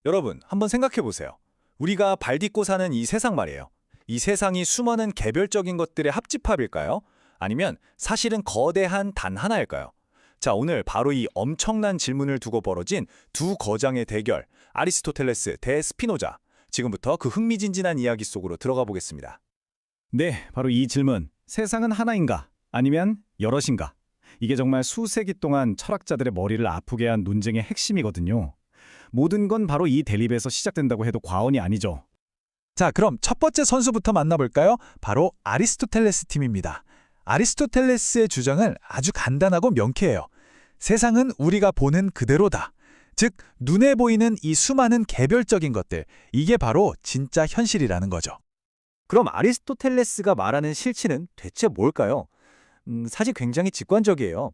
여러분, 한번 생각해 보세요. 우리가 발 딛고 사는 이 세상 말이에요. 이 세상이 수많은 개별적인 것들의 합집합일까요? 아니면 사실은 거대한 단 하나일까요? 자, 오늘 바로 이 엄청난 질문을 두고 벌어진 두 거장의 대결, 아리스토텔레스 대 스피노자. 지금부터 그 흥미진진한 이야기 속으로 들어가 보겠습니다. 네, 바로 이 질문. 세상은 하나인가? 아니면 여럿인가? 이게 정말 수세기 동안 철학자들의 머리를 아프게 한 논쟁의 핵심이거든요. 모든 건 바로 이 대립에서 시작된다고 해도 과언이 아니죠. 자, 그럼 첫 번째 선수부터 만나볼까요? 바로 아리스토텔레스 팀입니다. 아리스토텔레스의 주장은 아주 간단하고 명쾌해요. 세상은 우리가 보는 그대로다. 즉, 눈에 보이는 이 수많은 개별적인 것들, 이게 바로 진짜 현실이라는 거죠. 그럼 아리스토텔레스가 말하는 실체는 대체 뭘까요? 사실 굉장히 직관적이에요.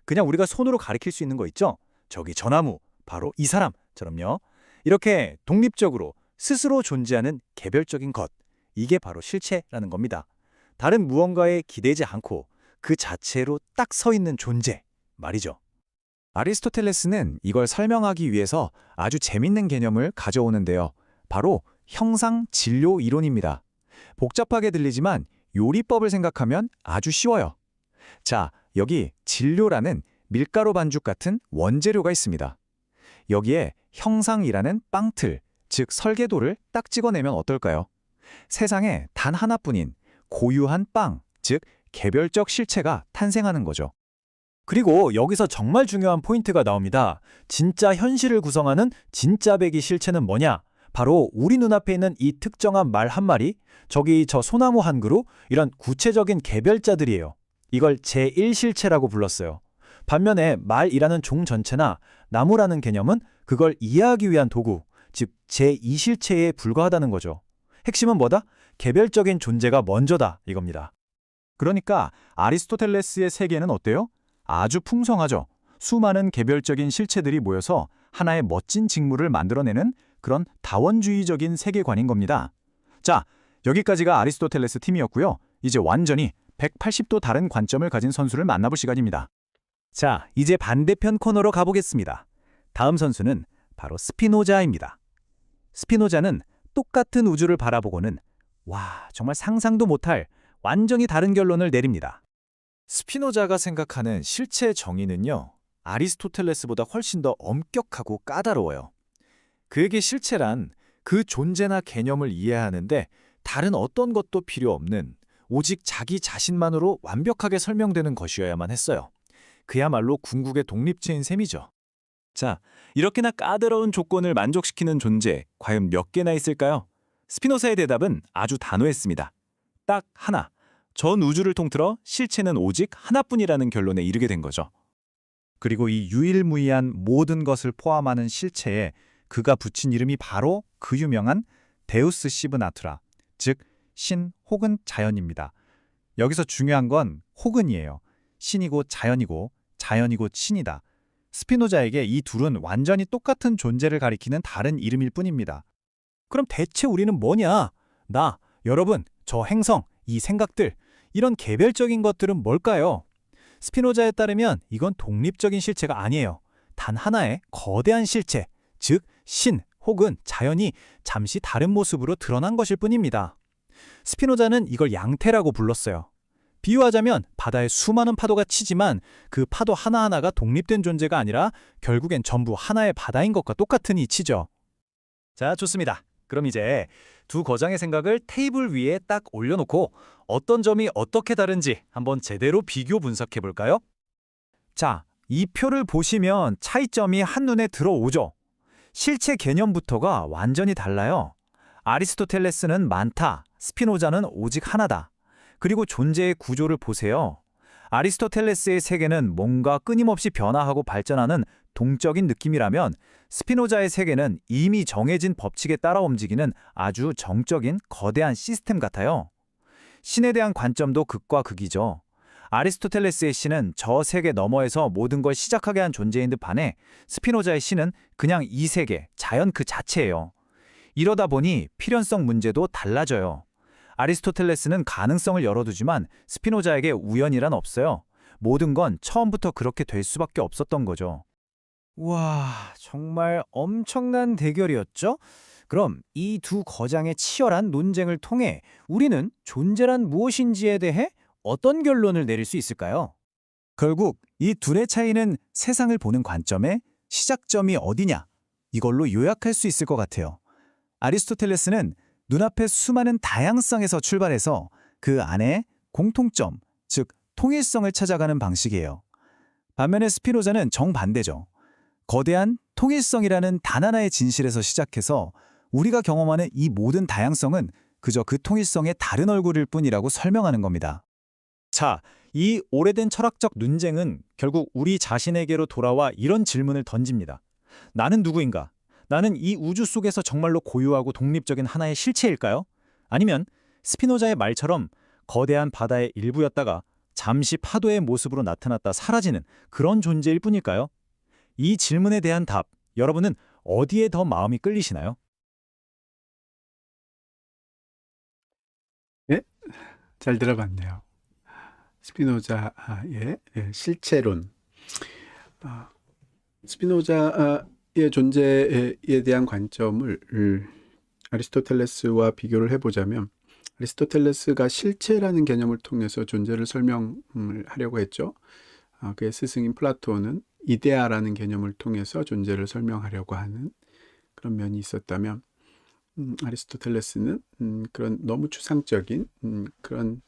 그냥 우리가 손으로 가리킬 수 있는 거 있죠? 저기 저 나무, 바로 이 사람처럼요. 이렇게 독립적으로 스스로 존재하는 개별적인 것, 이게 바로 실체라는 겁니다. 다른 무언가에 기대지 않고 그 자체로 딱 서 있는 존재 말이죠. 아리스토텔레스는 이걸 설명하기 위해서 아주 재밌는 개념을 가져오는데요. 바로 형상 진료 이론입니다. 복잡하게 들리지만 요리법을 생각하면 아주 쉬워요. 자, 여기 진료라는 밀가루 반죽 같은 원재료가 있습니다. 여기에 형상이라는 빵틀, 즉 설계도를 딱 찍어내면 어떨까요? 세상에 단 하나뿐인 고유한 빵, 즉 개별적 실체가 탄생하는 거죠. 그리고 여기서 정말 중요한 포인트가 나옵니다. 진짜 현실을 구성하는 진짜 백이 실체는 뭐냐? 바로 우리 눈앞에 있는 이 특정한 말 한 마리, 저기 저 소나무 한 그루, 이런 구체적인 개별자들이에요. 이걸 제1실체라고 불렀어요. 반면에 말이라는 종 전체나 나무라는 개념은 그걸 이해하기 위한 도구, 즉 제2실체에 불과하다는 거죠. 핵심은 뭐다? 개별적인 존재가 먼저다 이겁니다. 그러니까 아리스토텔레스의 세계는 어때요? 아주 풍성하죠. 수많은 개별적인 실체들이 모여서 하나의 멋진 직물을 만들어내는 그런 다원주의적인 세계관인 겁니다. 자, 여기까지가 아리스토텔레스 팀이었고요. 이제 완전히 180도 다른 관점을 가진 선수를 만나볼 시간입니다. 자, 이제 반대편 코너로 가보겠습니다. 다음 선수는 바로 스피노자입니다. 스피노자는 똑같은 우주를 바라보고는 와, 정말 상상도 못할 완전히 다른 결론을 내립니다. 스피노자가 생각하는 실체 정의는요, 아리스토텔레스보다 훨씬 더 엄격하고 까다로워요. 그에게 실체란 그 존재나 개념을 이해하는데 다른 어떤 것도 필요 없는 오직 자기 자신만으로 완벽하게 설명되는 것이어야만 했어요. 그야말로 궁극의 독립체인 셈이죠. 자, 이렇게나 까다로운 조건을 만족시키는 존재, 과연 몇 개나 있을까요? 스피노자의 대답은 아주 단호했습니다. 딱 하나. 전 우주를 통틀어 실체는 오직 하나뿐이라는 결론에 이르게 된 거죠. 그리고 이 유일무이한 모든 것을 포함하는 실체에 그가 붙인 이름이 바로 그 유명한 데우스 시브나투라, 즉 신 혹은 자연입니다. 여기서 중요한 건 혹은이에요. 신이고 자연이고 자연이고 신이다. 스피노자에게 이 둘은 완전히 똑같은 존재를 가리키는 다른 이름일 뿐입니다. 그럼 대체 우리는 뭐냐? 나, 여러분, 저 행성, 이 생각들, 이런 개별적인 것들은 뭘까요? 스피노자에 따르면 이건 독립적인 실체가 아니에요. 단 하나의 거대한 실체, 즉 신 혹은 자연이 잠시 다른 모습으로 드러난 것일 뿐입니다. 스피노자는 이걸 양태라고 불렀어요. 비유하자면 바다에 수많은 파도가 치지만 그 파도 하나하나가 독립된 존재가 아니라 결국엔 전부 하나의 바다인 것과 똑같은 이치죠. 자, 좋습니다. 그럼 이제 두 거장의 생각을 테이블 위에 딱 올려놓고 어떤 점이 어떻게 다른지 한번 제대로 비교 분석해 볼까요? 자, 이 표를 보시면 차이점이 한눈에 들어오죠. 실체 개념부터가 완전히 달라요. 아리스토텔레스는 많다, 스피노자는 오직 하나다. 그리고 존재의 구조를 보세요. 아리스토텔레스의 세계는 뭔가 끊임없이 변화하고 발전하는 동적인 느낌이라면 스피노자의 세계는 이미 정해진 법칙에 따라 움직이는 아주 정적인 거대한 시스템 같아요. 신에 대한 관점도 극과 극이죠. 아리스토텔레스의 신은 저 세계 너머에서 모든 걸 시작하게 한 존재인 듯 반해 스피노자의 신은 그냥 이 세계, 자연 그 자체예요. 이러다 보니 필연성 문제도 달라져요. 아리스토텔레스는 가능성을 열어두지만 스피노자에게 우연이란 없어요. 모든 건 처음부터 그렇게 될 수밖에 없었던 거죠. 와, 정말 엄청난 대결이었죠? 그럼 이 두 거장의 치열한 논쟁을 통해 우리는 존재란 무엇인지에 대해 어떤 결론을 내릴 수 있을까요? 결국 이 둘의 차이는 세상을 보는 관점의 시작점이 어디냐, 이걸로 요약할 수 있을 것 같아요. 아리스토텔레스는 눈앞의 수많은 다양성에서 출발해서 그 안에 공통점, 즉 통일성을 찾아가는 방식이에요. 반면에 스피노자는 정반대죠. 거대한 통일성이라는 단 하나의 진실에서 시작해서 우리가 경험하는 이 모든 다양성은 그저 그 통일성의 다른 얼굴일 뿐이라고 설명하는 겁니다. 자, 이 오래된 철학적 논쟁은 결국 우리 자신에게로 돌아와 이런 질문을 던집니다. 나는 누구인가? 나는 이 우주 속에서 정말로 고유하고 독립적인 하나의 실체일까요? 아니면 스피노자의 말처럼 거대한 바다의 일부였다가 잠시 파도의 모습으로 나타났다 사라지는 그런 존재일 뿐일까요? 이 질문에 대한 답, 여러분은 어디에 더 마음이 끌리시나요? 네? 잘 들어봤네요. 스피노자의 실체론. 아, 스피노자의 존재에 대한 관점을 아리스토텔레스와 비교를 해보자면 아리스토텔레스가 실체라는 개념을 통해서 존재를 설명을 하려고 했죠. 그의 스승인 플라톤은 이데아라는 개념을 통해서 존재를 설명하려고 하는 그런 면이 있었다면 아리스토텔레스는 그런 너무 추상적인 그런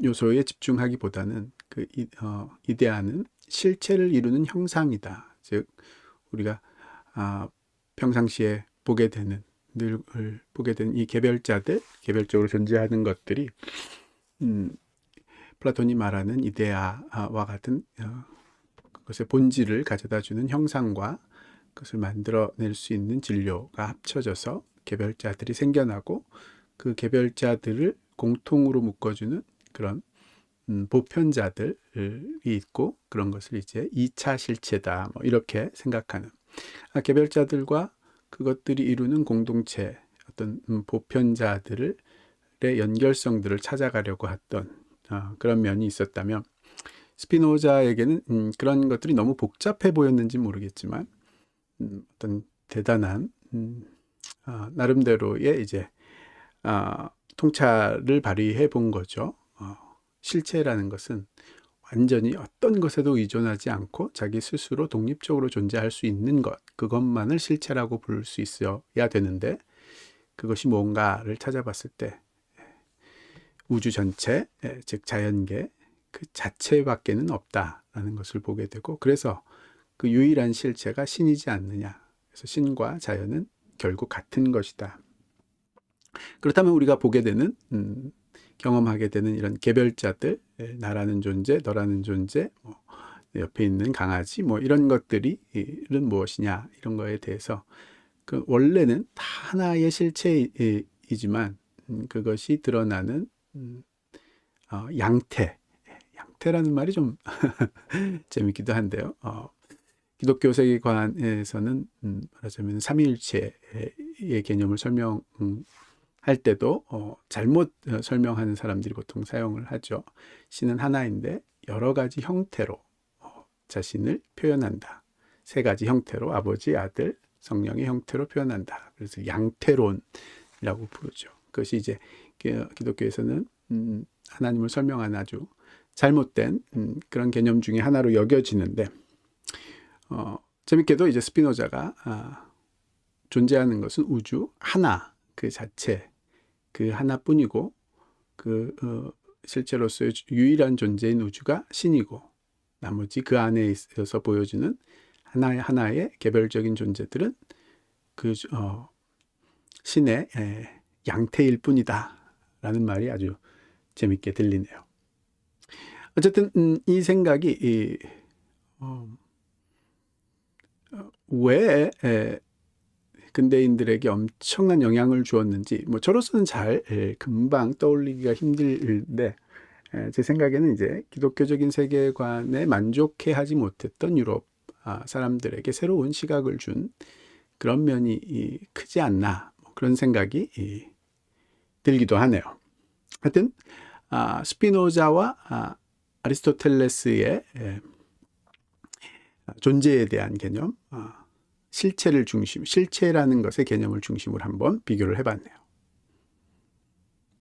요소에 집중하기보다는 그 이데아는 실체를 이루는 형상이다. 즉 우리가 평상시에 보게 되는 늘 보게 되는 이 개별자들, 개별적으로 존재하는 것들이 플라톤이 말하는 이데아와 같은 그것의 본질을 가져다주는 형상과 그것을 만들어낼 수 있는 진료가 합쳐져서 개별자들이 생겨나고 그 개별자들을 공통으로 묶어주는 그런 보편자들이 있고 그런 것을 이제 2차 실체다 뭐 이렇게 생각하는 개별자들과 그것들이 이루는 공동체 어떤 보편자들의 연결성들을 찾아가려고 했던 그런 면이 있었다면 스피노자에게는 그런 것들이 너무 복잡해 보였는지 모르겠지만 어떤 대단한 나름대로의 이제 통찰을 발휘해 본 거죠. 실체라는 것은 완전히 어떤 것에도 의존하지 않고 자기 스스로 독립적으로 존재할 수 있는 것, 그것만을 실체라고 부를 수 있어야 되는데 그것이 뭔가를 찾아봤을 때 우주 전체, 즉 자연계 그 자체밖에는 없다라는 것을 보게 되고 그래서 그 유일한 실체가 신이지 않느냐. 그래서 신과 자연은 결국 같은 것이다. 그렇다면 우리가 보게 되는 경험하게 되는 이런 개별자들, 나라는 존재, 너라는 존재, 옆에 있는 강아지, 이런 것들이 무엇이냐 이런 거에 대해서 그 원래는 다 하나의 실체이지만 그것이 드러나는 양태라는 말이 좀 재밌기도 한데요. 기독교 세계관에서는 말하자면 삼위일체의 개념을 설명할 때도 잘못 설명하는 사람들이 보통 사용을 하죠. 신은 하나인데 여러 가지 형태로 자신을 표현한다. 세 가지 형태로 아버지, 아들, 성령의 형태로 표현한다. 그래서 양태론이라고 부르죠. 그것이 이제 기독교에서는 하나님을 설명하는 아주 잘못된 그런 개념 중에 하나로 여겨지는데 재밌게도 이제 스피노자가 존재하는 것은 우주 하나 그 자체 그 하나뿐이고 그 실제로서의 유일한 존재인 우주가 신이고 나머지 그 안에 있어서 보여주는 하나의 개별적인 존재들은 그 신의 양태일 뿐이다 라는 말이 아주 재밌게 들리네요. 어쨌든 이 생각이 왜 근대인들에게 엄청난 영향을 주었는지 저로서는 잘 금방 떠올리기가 힘든데 제 생각에는 이제 기독교적인 세계관에 만족해하지 못했던 유럽 사람들에게 새로운 시각을 준 그런 면이 크지 않나 그런 생각이 들기도 하네요. 하여튼 스피노자와 아리스토텔레스의 존재에 대한 개념, 실체라는 것의 개념을 중심으로 한번 비교를 해봤네요.